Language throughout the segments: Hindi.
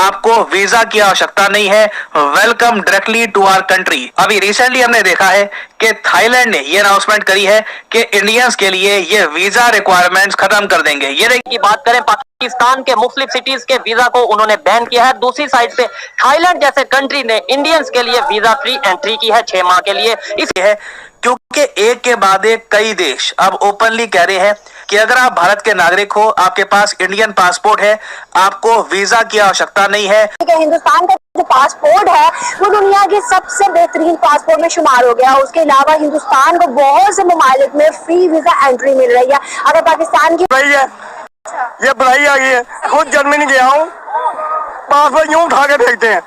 आपको वीजा की आवश्यकता नहीं है। Welcome directly to our country. अभी रिसेंटली हमने देखा है कि थाईलैंड ने ये अनाउंसमेंट करी है कि इंडियंस के लिए ये वीजा रिक्वायरमेंट्स खत्म कर देंगे। ये की बात करें, पाकिस्तान के मुख्तलिफ सिटीज के वीजा को उन्होंने बैन किया है। दूसरी साइड पे थाईलैंड जैसे कंट्री ने इंडियंस के लिए वीजा फ्री एंट्री की है 6 माह के लिए। इसलिए है क्योंकि एक के बाद एक कई देश अब ओपनली कह रहे हैं कि अगर आप भारत के नागरिक हो, आपके पास इंडियन पासपोर्ट है, आपको वीजा की आवश्यकता नहीं है। हिंदुस्तान का जो पासपोर्ट है वो दुनिया के सबसे बेहतरीन पासपोर्ट में शुमार हो गया। उसके अलावा हिंदुस्तान को बहुत से ममालिक में फ्री वीजा एंट्री मिल रही है। अगर पाकिस्तान की ये बढ़ाई आ गई है। खुद जर्मनी गया हूँ, पासपोर्ट यूं उठा के फेंकते हैं।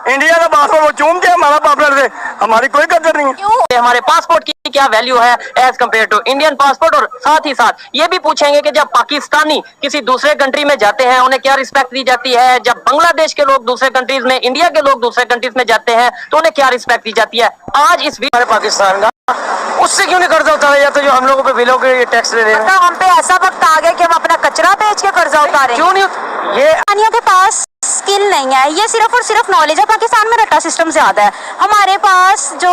इंडिया का पासपोर्ट वो चूम के हमारा पासपोर्ट से हमारी कोई कदर नहीं है। हमारे पासपोर्ट की क्या वैल्यू है as compare to Indian passport. और साथ ही साथ ये भी पूछेंगे कि जब पाकिस्तानी किसी दूसरे कंट्री में जाते हैं उन्हें क्या रिस्पेक्ट दी जाती है, जब बांग्लादेश के लोग दूसरे कंट्रीज में, इंडिया के लोग दूसरे कंट्रीज में जाते हैं तो उन्हें क्या रिस्पेक्ट दी जाती है। आज इस पाकिस्तान का उससे क्यों नहीं कर्जा उतारा जाता जो हम लोगों पे बिलों के टैक्स ले रहे हैं। हम पे ऐसा वक्त आ गया कि हम अपना कचरा बेच के कर्जा उतारे। क्यों नहीं? ये पाकिस्तानियों के पास स्किल नहीं है, ये सिर्फ और सिर्फ नॉलेज है। पाकिस्तान में रट्टा सिस्टम ज्यादा है। हमारे पास जो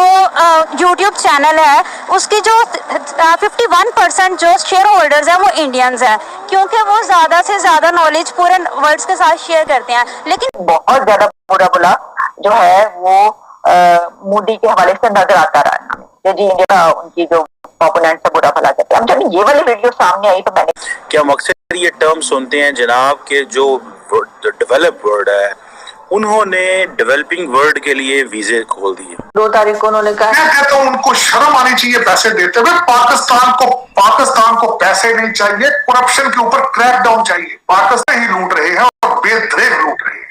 यूट्यूब चैनल है उसकी जो 51% जो शेयर होल्डर्स हैं वो इंडियंस हैं, क्योंकि वो ज्यादा से ज्यादा नॉलेज पूरे वर्ल्ड के साथ शेयर करते हैं। लेकिन बहुत ज्यादा बुरा जो है वो मोदी के हवाले से नजर आता रहा कि जी इंडिया उनकी जो ओपोनेंट से बुरा भला कहते हैं। अब जब ये वाली वीडियो सामने आई तो मैंने क्या हम अक्सर ये टर्म सुनते हैं जनाब के जो डेवलप वर्ल्ड है उन्होंने डेवलपिंग वर्ल्ड के लिए वीजे खोल दिए। 2 तारीख को उन्होंने कहा, मैं कहता हूं उनको शर्म आनी चाहिए पैसे देते हुए। पाकिस्तान को पैसे नहीं चाहिए, करप्शन के ऊपर क्रैकडाउन चाहिए। पाकिस्तान ही लूट रहे हैं और बेदरेग लूट रहे हैं।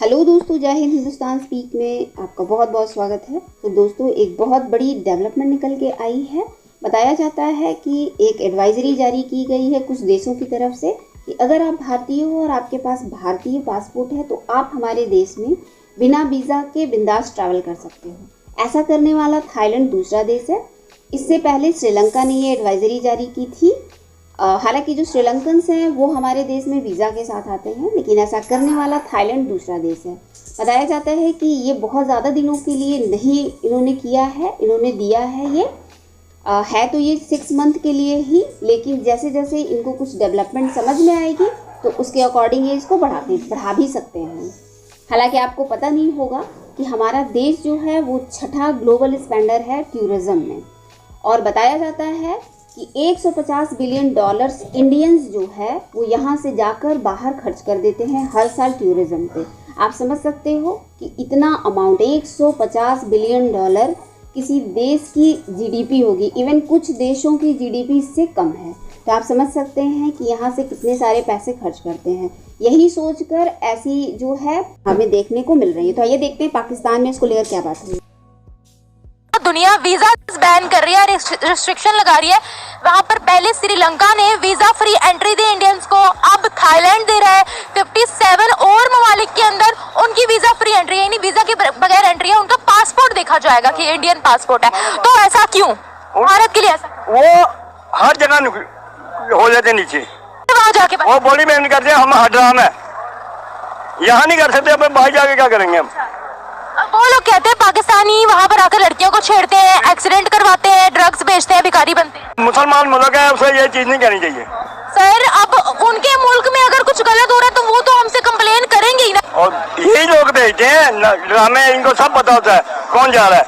हेलो दोस्तों, जय हिंद। हिंदुस्तान स्पीक में आपका बहुत बहुत स्वागत है। तो दोस्तों, एक बहुत बड़ी डेवलपमेंट निकल के आई है। बताया जाता है कि एक एडवाइजरी जारी की गई है कुछ देशों की तरफ से कि अगर आप भारतीय हो और आपके पास भारतीय पासपोर्ट है तो आप हमारे देश में बिना वीज़ा के बिंदास ट्रैवल कर सकते हो। ऐसा करने वाला थाईलैंड दूसरा देश है। इससे पहले श्रीलंका ने ये एडवाइजरी जारी की थी। हालांकि जो श्रीलंकन्स हैं वो हमारे देश में वीज़ा के साथ आते हैं, लेकिन ऐसा करने वाला थाईलैंड दूसरा देश है। बताया जाता है कि ये बहुत ज़्यादा दिनों के लिए नहीं इन्होंने किया है, इन्होंने दिया है ये है तो ये 6 मंथ के लिए ही, लेकिन जैसे जैसे इनको कुछ डेवलपमेंट समझ में आएगी तो उसके अकॉर्डिंग ये इसको बढ़ा भी सकते हैं। हालांकि आपको पता नहीं होगा कि हमारा देश जो है वो 6ठा ग्लोबल स्पेंडर है टूरिज़्म में, और बताया जाता है कि $150 बिलियन इंडियंस जो है वो यहाँ से जाकर बाहर खर्च कर देते हैं हर साल टूरिज़्म पे। आप समझ सकते हो कि इतना अमाउंट $150 बिलियन किसी देश की जीडीपी होगी। इवन कुछ देशों की जीडीपी इससे कम है। तो आप समझ सकते हैं कि यहाँ से कितने सारे पैसे खर्च करते हैं। यही सोचकर ऐसी जो है हमें देखने को मिल रही है। तो आइए देखते हैं पाकिस्तान में इसको लेकर क्या बात है। दुनिया वीजा बैन कर रही है, रिस्ट्रिक्शन लगा रही है। वहाँ पर पहले श्रीलंका ने वीजा फ्री एंट्री दी इंडियंस को, अब थाईलैंड दे रहा है। 57 और ममालिक के अंदर उनकी वीजा फ्री एंट्री है, यानी वीजा के बगैर एंट्री है। उनका पासपोर्ट देखा जाएगा कि इंडियन पासपोर्ट है। तो ऐसा क्यों भारत के लिए ऐसा? वो हर जगह हो जाते नीचे, वहाँ जाके वो बॉडी में नहीं करते। हम हड्राम है, यहाँ नहीं कर सकते, अब बाहर जाके क्या करेंगे हम। वो लोग कहते हैं पाकिस्तानी वहाँ पर आकर लड़कियों को छेड़ते हैं, एक्सीडेंट करवाते हैं, ड्रग्स बेचते हैं, भिखारी बनते हैं। मुसलमान मुल्क है, उसे ये चीज नहीं कहनी चाहिए। सर, अब उनके मुल्क में अगर कुछ गलत हो रहा है तो वो तो हमसे कंप्लेन करेंगे ही ना। और यही लोग भेजते हैं ड्रामे, इनको सब पता होता है कौन जा रहा है।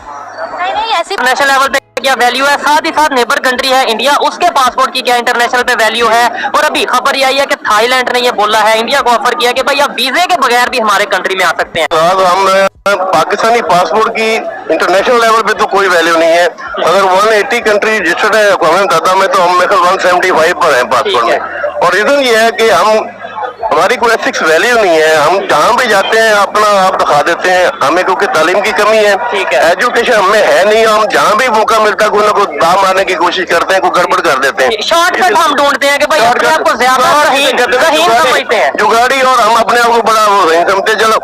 नहीं ऐसी नेशनल लेवल पे क्या वैल्यू है, साथ ही साथ नेबर कंट्री है इंडिया, उसके पासपोर्ट की क्या इंटरनेशनल पे वैल्यू है। और अभी खबर ये आई है कि थाईलैंड ने ये बोला है, इंडिया को ऑफर किया कि भाई आप वीजे के बगैर भी हमारे कंट्री में आ सकते हैं। तो हम पाकिस्तानी पासपोर्ट की इंटरनेशनल लेवल पे तो कोई वैल्यू नहीं है। अगर 180 कंट्री रजिस्टर्ड है अक़वाम मुत्तहिदा में, तो हम 175 पर हैं पासपोर्ट में। और रीजन ये है कि हमारी कोई एथिक्स वैल्यू नहीं है। हम जहाँ भी जाते हैं अपना आप दिखा देते हैं। हमें क्योंकि तालीम की कमी है, एजुकेशन हमें है नहीं। हम जहाँ भी मौका मिलता है कोई ना कोई दाम मारने की कोशिश करते हैं, कोई गड़बड़ कर देते हैं। शॉर्टकट हम ढूंढते हैं कि भाई अपने आप को ज्यादा रहीम समझते हैं, जुगाड़ी, और हम अपने आप को बड़ा वो समझते। चलो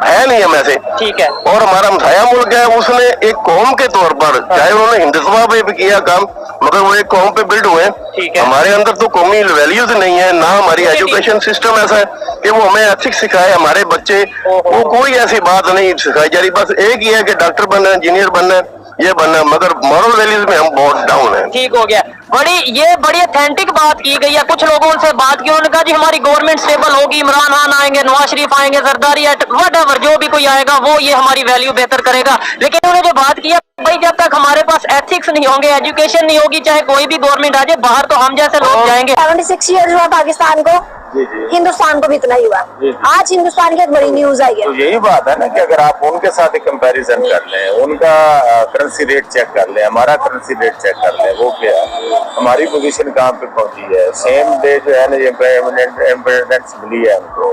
है नहीं हम ऐसे। ठीक है। और हमारा हमसाया मुल्क है, उसने एक कौम के तौर पर, चाहे उन्होंने हिंदुत्व पे भी किया काम, मगर वो एक कौम पे बिल्ड हुए। ठीक है। हमारे अंदर तो कौमी वैल्यूज नहीं है, ना हमारी एजुकेशन सिस्टम ऐसा है कि वो हमें एथिक्स सिखाए। हमारे बच्चे वो कोई ऐसी बात नहीं सिखाई जा रही, बस एक ही है कि डॉक्टर बनना है, इंजीनियर बनना है, ये बनना है, मगर मॉरल वैल्यूज में हम बहुत डाउन है। ठीक हो गया। बड़ी ऑथेंटिक बात की गई है। कुछ लोगों से बात की, उन्होंने कहा जी हमारी गवर्नमेंट स्टेबल होगी, इमरान खान आएंगे, नवाज शरीफ आएंगे, जरदारी व्हाटएवर जो भी कोई आएगा वो ये हमारी वैल्यू बेहतर करेगा। लेकिन उन्होंने जो बात की है, भाई जब तक हमारे पास एथिक्स नहीं होंगे, एजुकेशन नहीं होगी, चाहे कोई भी गवर्नमेंट आ जाए, बाहर तो हम जैसे लोग जाएंगे। 76 ईयर्स हुआ पाकिस्तान को, हिंदुस्तान को भी इतना ही हुआ। आज हिंदुस्तान की एक बड़ी न्यूज आई है। तो यही बात है ना कि अगर आप उनके साथ एक कंपैरिजन कर लें, उनका करेंसी रेट चेक कर लें, हमारा करेंसी रेट चेक कर लें, वो क्या है, हमारी पोजीशन कहाँ पे पहुंची है। सेम डे जो है ना, ये इंडिपेंडेंस मिली है हमको।